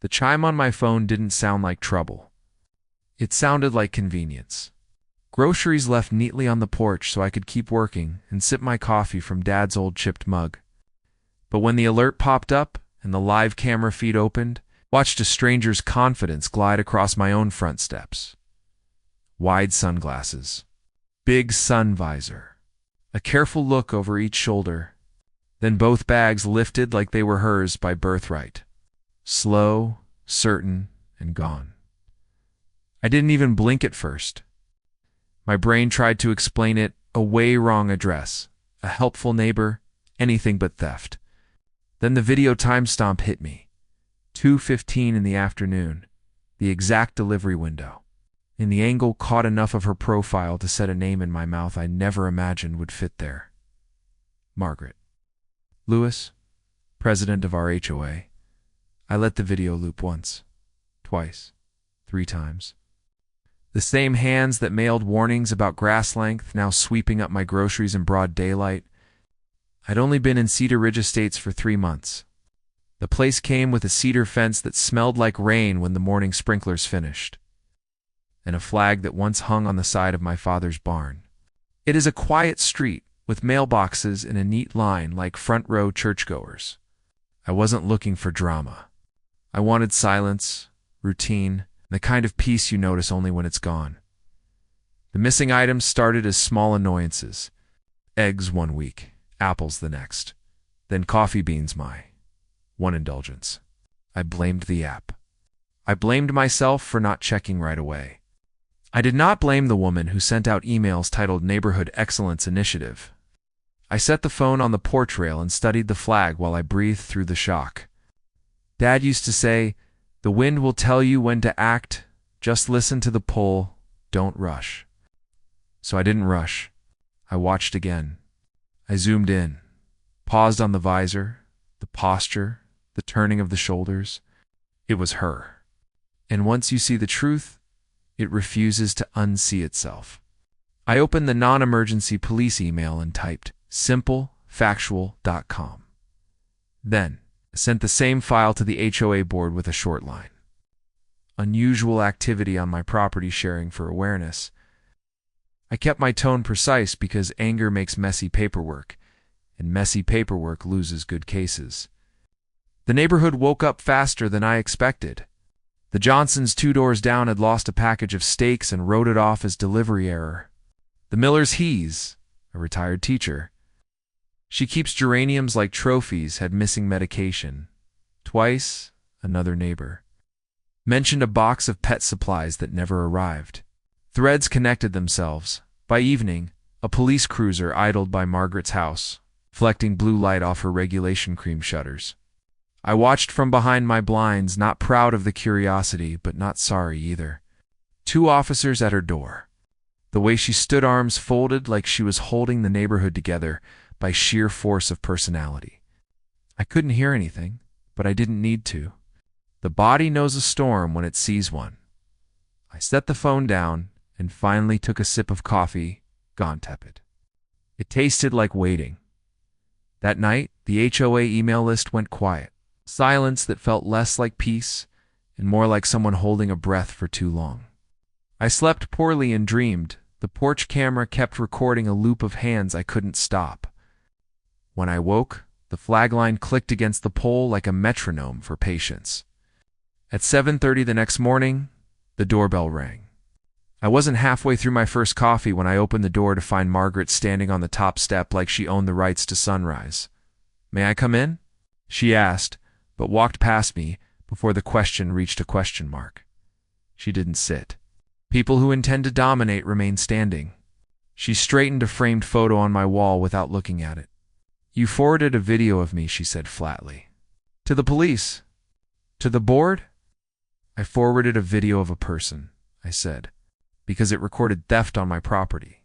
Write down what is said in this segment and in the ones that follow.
The chime on my phone didn't sound like trouble. It sounded like convenience. Groceries left neatly on the porch so I could keep working and sip my coffee from Dad's old chipped mug. But when the alert popped up and the live camera feed opened, I watched a stranger's confidence glide across my own front steps. Wide sunglasses, big sun visor, a careful look over each shoulder, then both bags lifted like they were hers by birthright. Slow, certain, and gone. I didn't even blink at first. My brain tried to explain it: a way wrong address, a helpful neighbor, anything but theft. Then the video timestamp hit me. 2:15 in the afternoon, the exact delivery window. And the angle caught enough of her profile to set a name in my mouth I never imagined would fit there. Margaret. Lewis, president of our HOA. I let the video loop once, twice, 3 times. The same hands that mailed warnings about grass length now sweeping up my groceries in broad daylight. I'd only been in Cedar Ridge Estates for 3 months. The place came with a cedar fence that smelled like rain when the morning sprinklers finished, and a flag that once hung on the side of my father's barn. It is a quiet street with mailboxes in a neat line like front-row churchgoers. I wasn't looking for drama. I wanted silence, routine, the kind of peace you notice only when it's gone. The missing items started as small annoyances. Eggs 1 week, apples the next, then coffee beans my one indulgence. I blamed the app. I blamed myself for not checking right away. I did not blame the woman who sent out emails titled Neighborhood Excellence Initiative. I set the phone on the porch rail and studied the flag while I breathed through the shock. Dad used to say, "The wind will tell you when to act. Just listen to the pull. Don't rush." So I didn't rush. I watched again. I zoomed in, paused on the visor, the posture, the turning of the shoulders. It was her. And once you see the truth, it refuses to unsee itself. I opened the non-emergency police email and typed simplefactual.com. Then sent the same file to the HOA board with a short line. Unusual activity on my property sharing for awareness. I kept my tone precise because anger makes messy paperwork, and messy paperwork loses good cases. The neighborhood woke up faster than I expected. The Johnsons 2 doors down had lost a package of steaks and wrote it off as delivery error. The Millers He's, a retired teacher. She keeps geraniums like trophies, had missing medication. Twice, another neighbor mentioned a box of pet supplies that never arrived. Threads connected themselves. By evening, a police cruiser idled by Margaret's house, reflecting blue light off her regulation cream shutters. I watched from behind my blinds, not proud of the curiosity, but not sorry either. 2 officers at her door. The way she stood, arms folded like she was holding the neighborhood together by sheer force of personality. I couldn't hear anything, but I didn't need to. The body knows a storm when it sees one. I set the phone down and finally took a sip of coffee, gone tepid. It tasted like waiting. That night, the HOA email list went quiet. Silence that felt less like peace and more like someone holding a breath for too long. I slept poorly and dreamed. The porch camera kept recording a loop of hands I couldn't stop. When I woke, the flag line clicked against the pole like a metronome for patience. At 7:30 the next morning, the doorbell rang. I wasn't halfway through my first coffee when I opened the door to find Margaret standing on the top step like she owned the rights to sunrise. "May I come in?" she asked, but walked past me before the question reached a question mark. She didn't sit. People who intend to dominate remain standing. She straightened a framed photo on my wall without looking at it. "You forwarded a video of me," she said flatly. "To the police? To the board?" "I forwarded a video of a person," I said, "because it recorded theft on my property."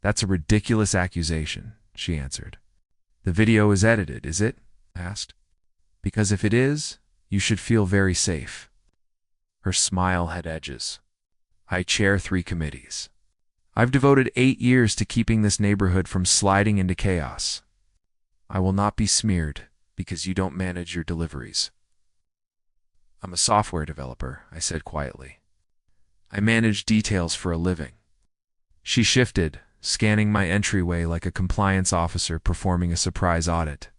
"That's a ridiculous accusation," she answered. "The video is edited, is it?" I asked. "Because if it is, you should feel very safe." Her smile had edges. "I chair 3 committees. I've devoted 8 years to keeping this neighborhood from sliding into chaos. I will not be smeared because you don't manage your deliveries." I'm a software developer, I said quietly. I manage details for a living. She shifted, scanning my entryway like a compliance officer performing a surprise audit.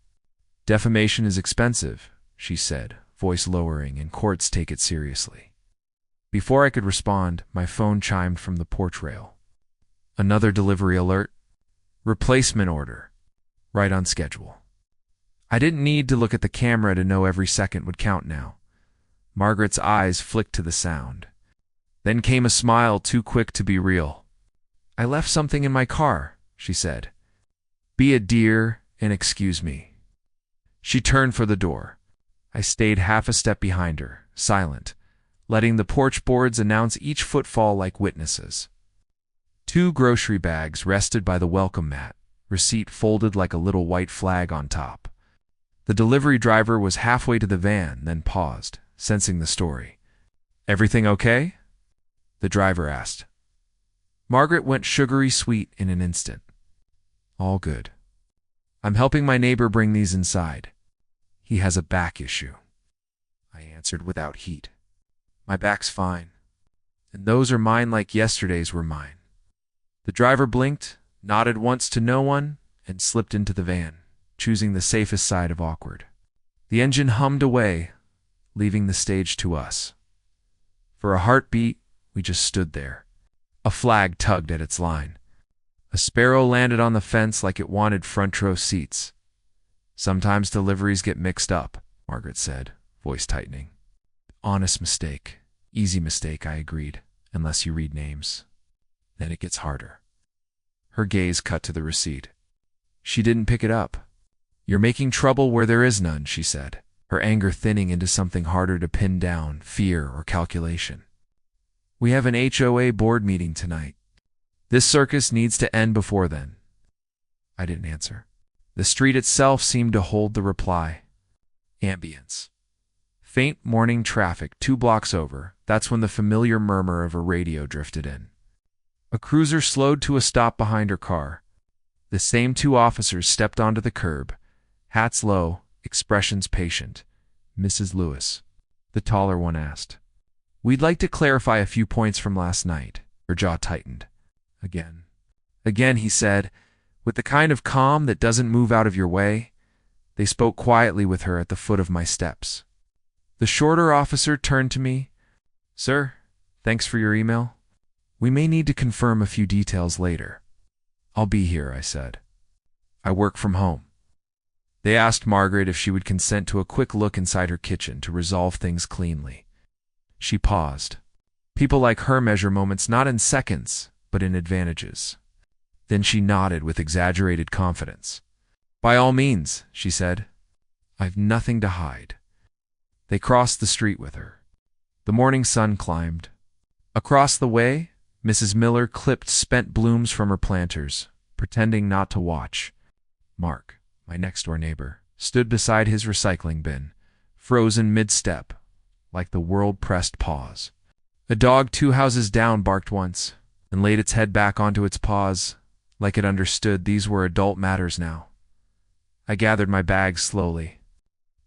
Defamation is expensive, she said, voice lowering, and courts take it seriously. Before I could respond, my phone chimed from the porch rail. Another delivery alert. Replacement order. Right on schedule. I didn't need to look at the camera to know every second would count now. Margaret's eyes flicked to the sound. Then came a smile too quick to be real. I left something in my car, she said. Be a dear and excuse me. She turned for the door. I stayed half a step behind her, silent, letting the porch boards announce each footfall like witnesses. 2 grocery bags rested by the welcome mat, receipt folded like a little white flag on top. The delivery driver was halfway to the van, then paused, sensing the story. Everything okay? The driver asked. Margaret went sugary sweet in an instant. All good. I'm helping my neighbor bring these inside. He has a back issue. I answered without heat. My back's fine. And those are mine like yesterday's were mine. The driver blinked, nodded once to no one, and slipped into the van, choosing the safest side of awkward. The engine hummed away, leaving the stage to us. For a heartbeat, we just stood there. A flag tugged at its line. A sparrow landed on the fence like it wanted front row seats. Sometimes deliveries get mixed up, Margaret said, voice tightening. Honest mistake. Easy mistake, I agreed, unless you read names. Then it gets harder. Her gaze cut to the receipt. She didn't pick it up. You're making trouble where there is none, she said, her anger thinning into something harder to pin down, fear or calculation. We have an HOA board meeting tonight. This circus needs to end before then. I didn't answer. The street itself seemed to hold the reply. Ambience. Faint morning traffic 2 blocks over. That's when the familiar murmur of a radio drifted in. A cruiser slowed to a stop behind her car. The same 2 officers stepped onto the curb, hats low, expressions patient. Mrs. Lewis, the taller one asked. We'd like to clarify a few points from last night. Her jaw tightened. Again, he said, with the kind of calm that doesn't move out of your way. They spoke quietly with her at the foot of my steps. The shorter officer turned to me. Sir, thanks for your email. We may need to confirm a few details later. I'll be here, I said. I work from home. They asked Margaret if she would consent to a quick look inside her kitchen to resolve things cleanly. She paused. People like her measure moments not in seconds, but in advantages. Then she nodded with exaggerated confidence. By all means, she said. I've nothing to hide. They crossed the street with her. The morning sun climbed. Across the way, Mrs. Miller clipped spent blooms from her planters, pretending not to watch. Mark, my next-door neighbor, stood beside his recycling bin, frozen mid-step, like the world pressed pause. A dog 2 houses down barked once, and laid its head back onto its paws, like it understood these were adult matters now. I gathered my bags slowly.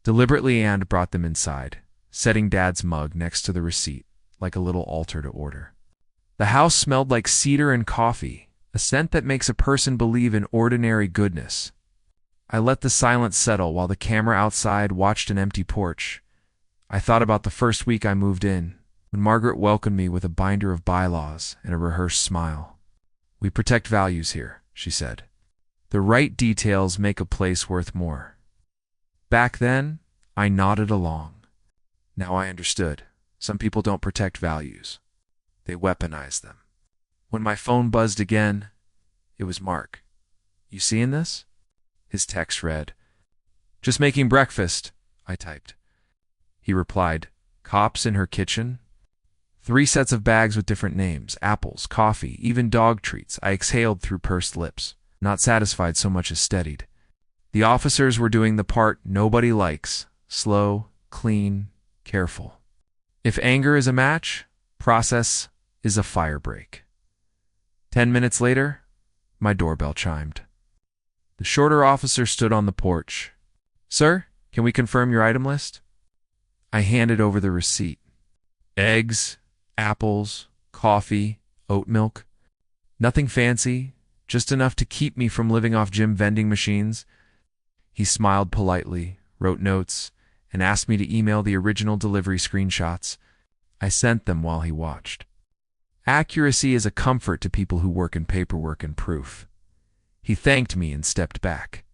Deliberately and brought them inside, setting Dad's mug next to the receipt, like a little altar to order. The house smelled like cedar and coffee, a scent that makes a person believe in ordinary goodness. I let the silence settle while the camera outside watched an empty porch. I thought about the first week I moved in, when Margaret welcomed me with a binder of bylaws and a rehearsed smile. We protect values here, she said. The right details make a place worth more. Back then, I nodded along. Now I understood. Some people don't protect values. They weaponize them. When my phone buzzed again, it was Mark. You seeing this? His text read. Just making breakfast, I typed. He replied, cops in her kitchen? 3 sets of bags with different names, apples, coffee, even dog treats. I exhaled through pursed lips, not satisfied so much as steadied. The officers were doing the part nobody likes, slow, clean, careful. If anger is a match, process is a fire break. 10 minutes later, my doorbell chimed. The shorter officer stood on the porch. Sir, can we confirm your item list? I handed over the receipt. Eggs, apples, coffee, oat milk. Nothing fancy, just enough to keep me from living off gym vending machines. He smiled politely, wrote notes, and asked me to email the original delivery screenshots. I sent them while he watched. Accuracy is a comfort to people who work in paperwork and proof. He thanked me and stepped back.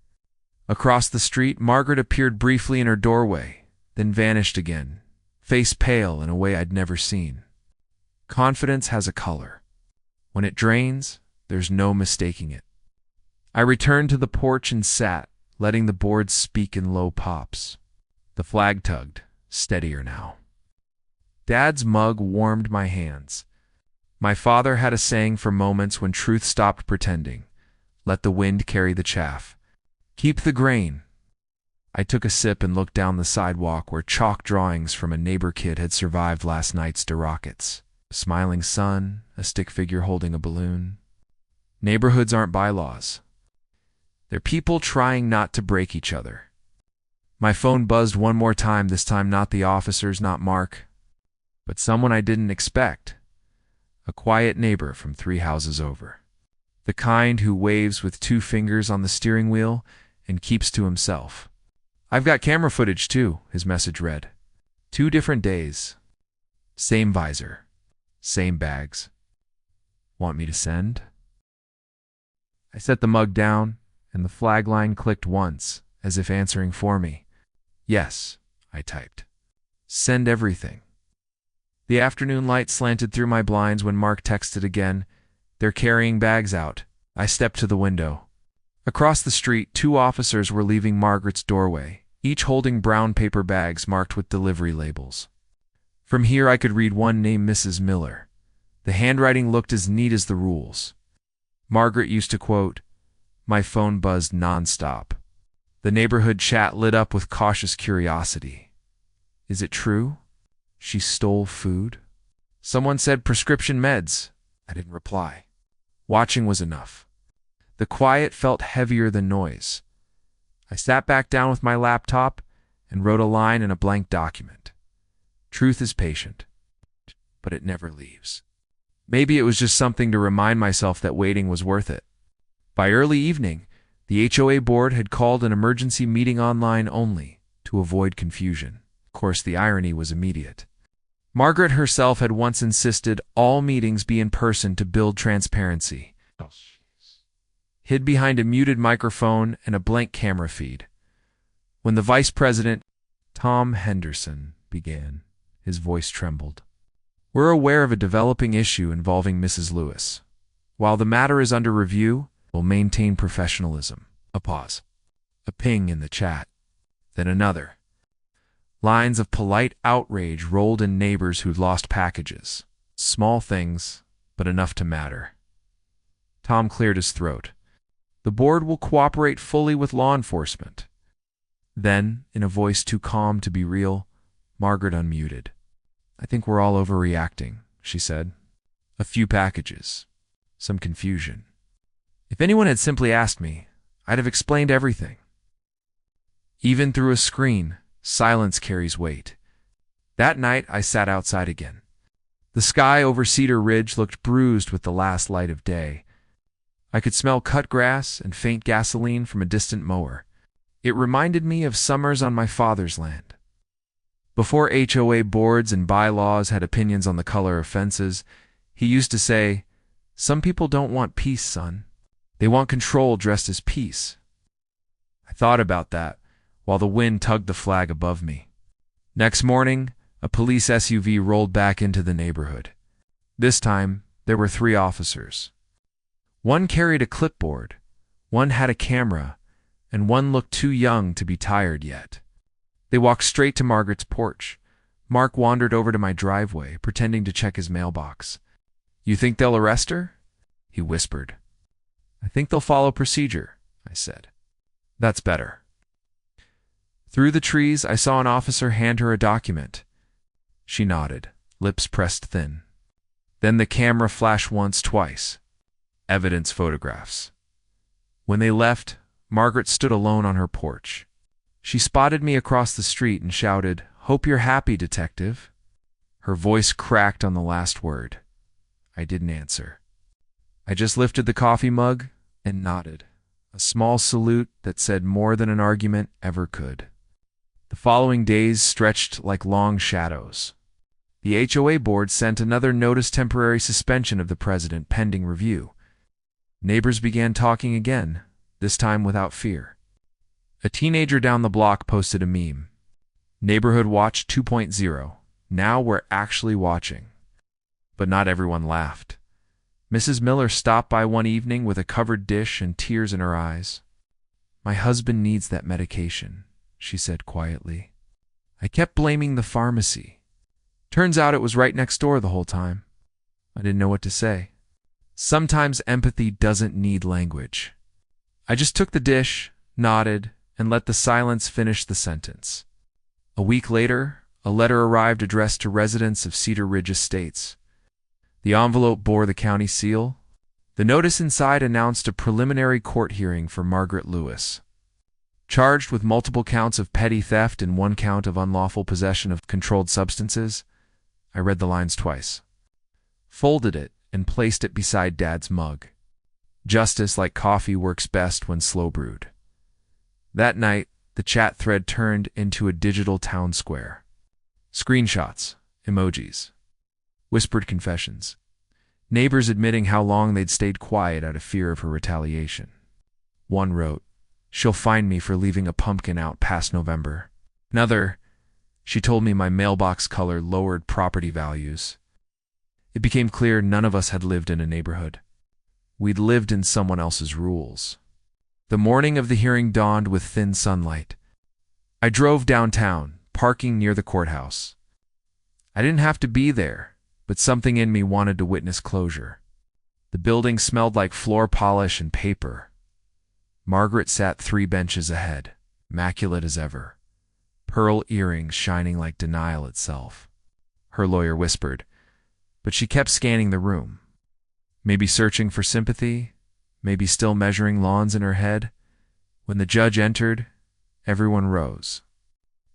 Across the street, Margaret appeared briefly in her doorway, then vanished again, face pale in a way I'd never seen. Confidence has a color. When it drains, there's no mistaking it. I returned to the porch and sat, letting the boards speak in low pops. The flag tugged, steadier now. Dad's mug warmed my hands. My father had a saying for moments when truth stopped pretending. Let the wind carry the chaff. Keep the grain. I took a sip and looked down the sidewalk where chalk drawings from a neighbor kid had survived last night's derockets. A smiling sun, a stick figure holding a balloon. Neighborhoods aren't bylaws. They're people trying not to break each other. My phone buzzed one more time, this time not the officers, not Mark, but someone I didn't expect. A quiet neighbor from 3 houses over. The kind who waves with 2 fingers on the steering wheel and keeps to himself. I've got camera footage too, his message read. 2 different days. Same visor. Same bags. Want me to send? I set the mug down, and the flag line clicked once, as if answering for me. Yes, I typed. Send everything. The afternoon light slanted through my blinds when Mark texted again. They're carrying bags out. I stepped to the window. Across the street, 2 officers were leaving Margaret's doorway, each holding brown paper bags marked with delivery labels. From here I could read one named Mrs. Miller. The handwriting looked as neat as the rules. Margaret used to quote, "My phone buzzed nonstop." The neighborhood chat lit up with cautious curiosity. Is it true? She stole food? Someone said prescription meds. I didn't reply. Watching was enough. The quiet felt heavier than noise. I sat back down with my laptop and wrote a line in a blank document. Truth is patient, but it never leaves. Maybe it was just something to remind myself that waiting was worth it. By early evening, the HOA board had called an emergency meeting online only to avoid confusion. Of course, the irony was immediate. Margaret herself had once insisted all meetings be in person to build transparency. Hid behind a muted microphone and a blank camera feed. When the vice president, Tom Henderson, began, his voice trembled. We're aware of a developing issue involving Mrs. Lewis. While the matter is under review, we'll maintain professionalism. A pause. A ping in the chat. Then another. Lines of polite outrage rolled in neighbors who'd lost packages. Small things, but enough to matter. Tom cleared his throat. The board will cooperate fully with law enforcement. Then, in a voice too calm to be real, Margaret unmuted. I think we're all overreacting, she said. A few packages. Some confusion. If anyone had simply asked me, I'd have explained everything. Even through a screen, silence carries weight. That night, I sat outside again. The sky over Cedar Ridge looked bruised with the last light of day. I could smell cut grass and faint gasoline from a distant mower. It reminded me of summers on my father's land. Before HOA boards and bylaws had opinions on the color of fences, he used to say, "Some people don't want peace, son. They want control dressed as peace." I thought about that while the wind tugged the flag above me. Next morning, a police SUV rolled back into the neighborhood. This time, there were 3 officers. One carried a clipboard, one had a camera, and one looked too young to be tired yet. They walked straight to Margaret's porch. Mark wandered over to my driveway, pretending to check his mailbox. "You think they'll arrest her?" he whispered. "I think they'll follow procedure," I said. "That's better." Through the trees, I saw an officer hand her a document. She nodded, lips pressed thin. Then the camera flashed once, twice. Evidence photographs. When they left, Margaret stood alone on her porch. She spotted me across the street and shouted, Hope you're happy, detective." Her voice cracked on the last word. I didn't answer. I just lifted the coffee mug and nodded, a small salute that said more than an argument ever could. The following days stretched like long shadows. The HOA board sent another notice temporary suspension of the president pending review. Neighbors began talking again, this time without fear. A teenager down the block posted a meme. Neighborhood Watch 2.0. Now we're actually watching. But not everyone laughed. Mrs. Miller stopped by one evening with a covered dish and tears in her eyes. "My husband needs that medication," she said quietly. I kept blaming the pharmacy. Turns out it was right next door the whole time. I didn't know what to say. Sometimes empathy doesn't need language. I just took the dish, nodded, and let the silence finish the sentence. A week later, a letter arrived addressed to residents of Cedar Ridge Estates. The envelope bore the county seal. The notice inside announced a preliminary court hearing for Margaret Lewis. Charged with multiple counts of petty theft and one count of unlawful possession of controlled substances, I read the lines twice, folded it, and placed it beside Dad's mug. Justice, like coffee, works best when slow brewed. That night, the chat thread turned into a digital town square. Screenshots, emojis, whispered confessions. Neighbors admitting how long they'd stayed quiet out of fear of her retaliation. One wrote, "She'll find me for leaving a pumpkin out past November." Another, "She told me my mailbox color lowered property values." It became clear none of us had lived in a neighborhood. We'd lived in someone else's rules. The morning of the hearing dawned with thin sunlight. I drove downtown, parking near the courthouse. I didn't have to be there, but something in me wanted to witness closure. The building smelled like floor polish and paper. Margaret sat 3 benches ahead, immaculate as ever, pearl earrings shining like denial itself. Her lawyer whispered, but she kept scanning the room. Maybe searching for sympathy, maybe still measuring lawns in her head. When the judge entered, everyone rose.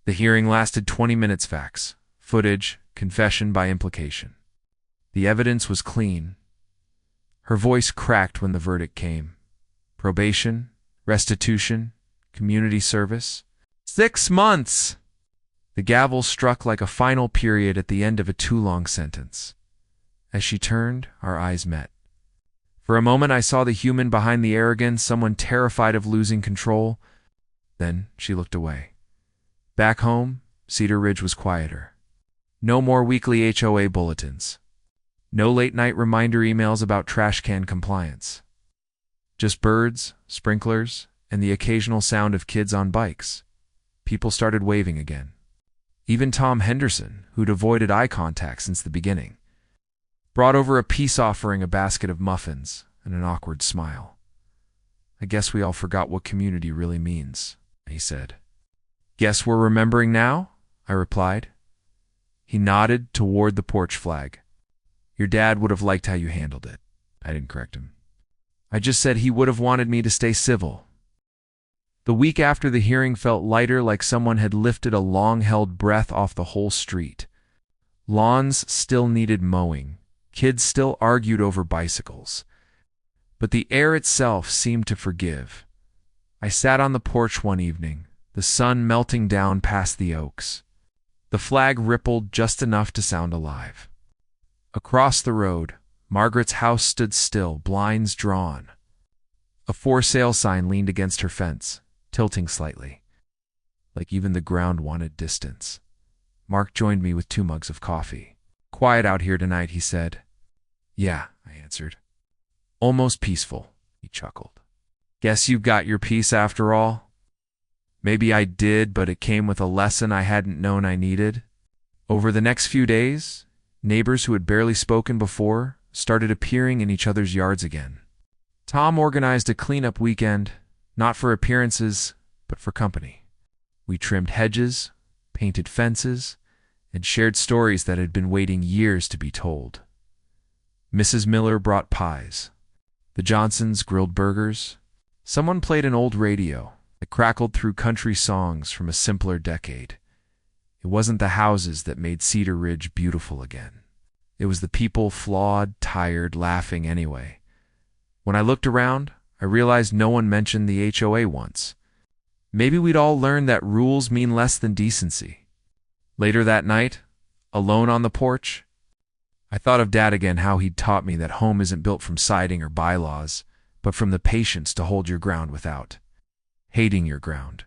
The hearing lasted 20 minutes. Facts, footage, confession by implication. The evidence was clean. Her voice cracked when the verdict came. Probation, restitution, community service. 6 months! The gavel struck like a final period at the end of a too long sentence. As she turned, our eyes met. For a moment I saw the human behind the arrogance, someone terrified of losing control. Then she looked away. Back home, Cedar Ridge was quieter. No more weekly HOA bulletins. No late-night reminder emails about trash can compliance. Just birds, sprinklers, and the occasional sound of kids on bikes. People started waving again. Even Tom Henderson, who'd avoided eye contact since the beginning, brought over a peace offering, a basket of muffins, and an awkward smile. "I guess we all forgot what community really means," he said. "Guess we're remembering now?" I replied. He nodded toward the porch flag. "Your dad would have liked how you handled it." I didn't correct him. I just said he would have wanted me to stay civil. The week after the hearing felt lighter, like someone had lifted a long-held breath off the whole street. Lawns still needed mowing. Kids still argued over bicycles. But the air itself seemed to forgive. I sat on the porch one evening, the sun melting down past the oaks. The flag rippled just enough to sound alive. Across the road, Margaret's house stood still, blinds drawn. A for sale sign leaned against her fence, tilting slightly, like even the ground wanted distance. Mark joined me with 2 mugs of coffee. "Quiet out here tonight," he said. "Yeah," I answered. "Almost peaceful," he chuckled. "Guess you got your peace after all?" Maybe I did, but it came with a lesson I hadn't known I needed. Over the next few days, neighbors who had barely spoken before started appearing in each other's yards again. Tom organized a cleanup weekend, not for appearances, but for company. We trimmed hedges, painted fences, and shared stories that had been waiting years to be told. Mrs. Miller brought pies. The Johnsons grilled burgers. Someone played an old radio that crackled through country songs from a simpler decade. It wasn't the houses that made Cedar Ridge beautiful again. It was the people, flawed, tired, laughing anyway. When I looked around, I realized no one mentioned the HOA once. Maybe we'd all learned that rules mean less than decency. Later that night, alone on the porch, I thought of Dad again, how he'd taught me that home isn't built from siding or bylaws, but from the patience to hold your ground without hating your ground.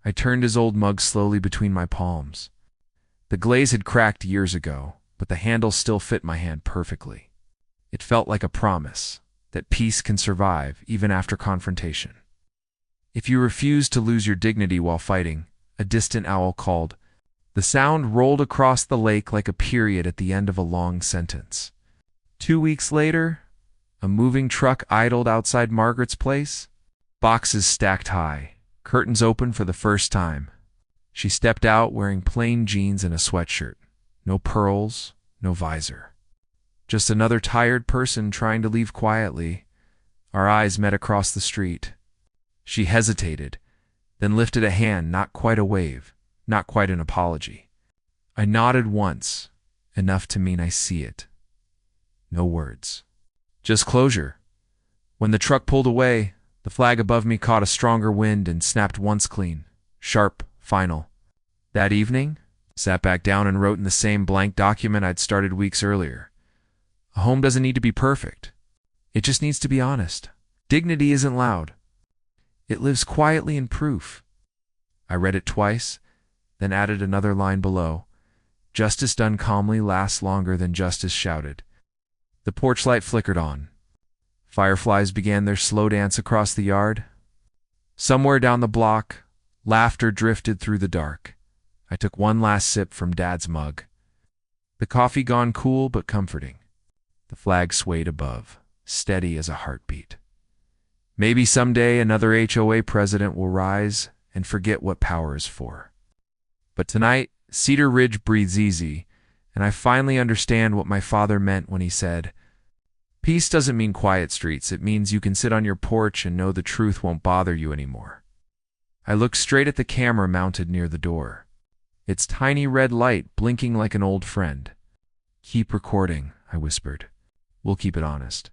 I turned his old mug slowly between my palms. The glaze had cracked years ago, but the handle still fit my hand perfectly. It felt like a promise that peace can survive even after confrontation. If you refuse to lose your dignity while fighting, a distant owl called. The sound rolled across the lake like a period at the end of a long sentence. 2 weeks later, a moving truck idled outside Margaret's place. Boxes stacked high, curtains open for the first time. She stepped out wearing plain jeans and a sweatshirt. No pearls, no visor. Just another tired person trying to leave quietly. Our eyes met across the street. She hesitated, then lifted a hand, not quite a wave, not quite an apology. I nodded once, enough to mean I see it. No words. Just closure. When the truck pulled away, the flag above me caught a stronger wind and snapped once clean, sharp, final. That evening, sat back down and wrote in the same blank document I'd started weeks earlier. A home doesn't need to be perfect. It just needs to be honest. Dignity isn't loud. It lives quietly in proof. I read it twice, then added another line below. Justice done calmly lasts longer than justice shouted. The porch light flickered on. Fireflies began their slow dance across the yard. Somewhere down the block, laughter drifted through the dark. I took one last sip from Dad's mug. The coffee gone cool but comforting. The flag swayed above, steady as a heartbeat. Maybe someday another HOA president will rise and forget what power is for. But tonight, Cedar Ridge breathes easy, and I finally understand what my father meant when he said, "Peace doesn't mean quiet streets, it means you can sit on your porch and know the truth won't bother you anymore." I looked straight at the camera mounted near the door, its tiny red light blinking like an old friend. "Keep recording," I whispered. "We'll keep it honest."